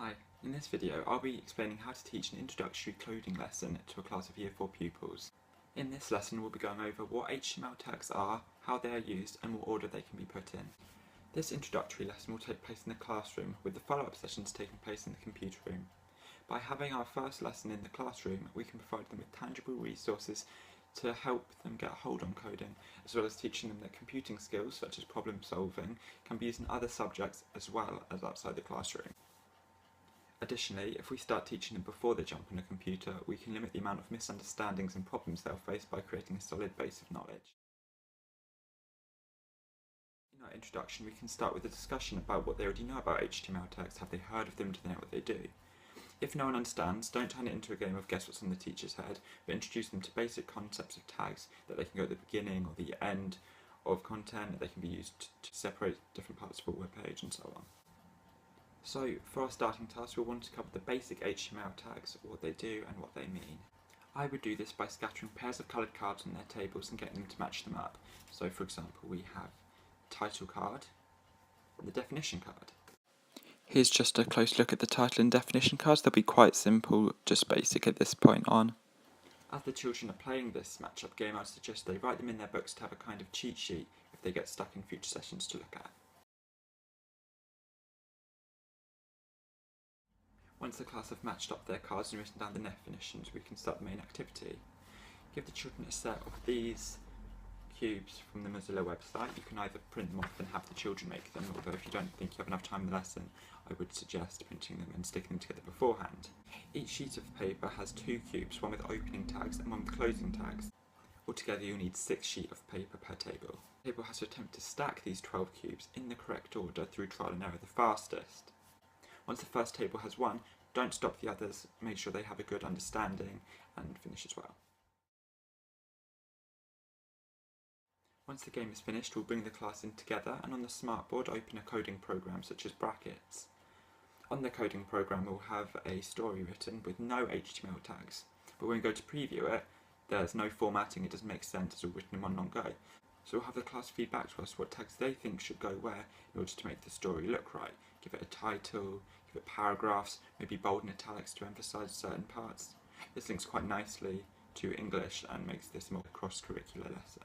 Hi, in this video I'll be explaining how to teach an introductory coding lesson to a class of Year 4 pupils. In this lesson we'll be going over what HTML tags are, how they are used and what order they can be put in. This introductory lesson will take place in the classroom, with the follow-up sessions taking place in the computer room. By having our first lesson in the classroom, we can provide them with tangible resources to help them get a hold on coding, as well as teaching them that computing skills such as problem solving can be used in other subjects as well as outside the classroom. Additionally, if we start teaching them before they jump on a computer, we can limit the amount of misunderstandings and problems they'll face by creating a solid base of knowledge. In our introduction, we can start with a discussion about what they already know about HTML tags. Have they heard of them? Do they know what they do? If no one understands, don't turn it into a game of guess what's on the teacher's head, but introduce them to basic concepts of tags, that they can go at the beginning or the end of content, that they can be used to separate different parts of a web page and so on. So, for our starting task, we'll want to cover the basic HTML tags, what they do and what they mean. I would do this by scattering pairs of coloured cards on their tables and getting them to match them up. So, for example, we have the title card and the definition card. Here's just a close look at the title and definition cards. They'll be quite simple, just basic at this point on. As the children are playing this match-up game, I'd suggest they write them in their books to have a kind of cheat sheet if they get stuck in future sessions to look at. Once the class have matched up their cards and written down the definitions, we can start the main activity. Give the children a set of these cubes from the Mozilla website. You can either print them off and have the children make them, although if you don't think you have enough time in the lesson, I would suggest printing them and sticking them together beforehand. Each sheet of paper has 2 cubes, one with opening tags and one with closing tags. Altogether you'll need 6 sheets of paper per table. The table has to attempt to stack these 12 cubes in the correct order through trial and error the fastest. Once the first table has won, don't stop the others, make sure they have a good understanding and finish as well. Once the game is finished, we'll bring the class in together and on the smartboard open a coding program such as Brackets. On the coding program we'll have a story written with no HTML tags, but when we go to preview it, there's no formatting, it doesn't make sense, it's all written in one long go. So we'll have the class feedback to us what tags they think should go where in order to make the story look right. Give it a title, give it paragraphs, maybe bold and italics to emphasise certain parts. This links quite nicely to English and makes this a more cross-curricular lesson.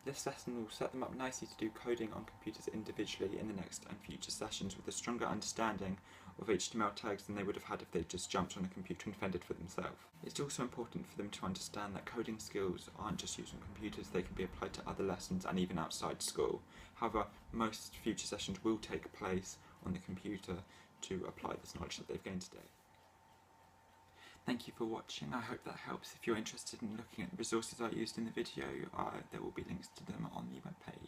This lesson will set them up nicely to do coding on computers individually in the next and future sessions with a stronger understanding of HTML tags than they would have had if they'd just jumped on a computer and fended for themselves. It's also important for them to understand that coding skills aren't just used on computers, they can be applied to other lessons and even outside school. However, most future sessions will take place on the computer to apply this knowledge that they've gained today. Thank you for watching, I hope that helps. If you're interested in looking at the resources I used in the video, there will be links to them on the webpage.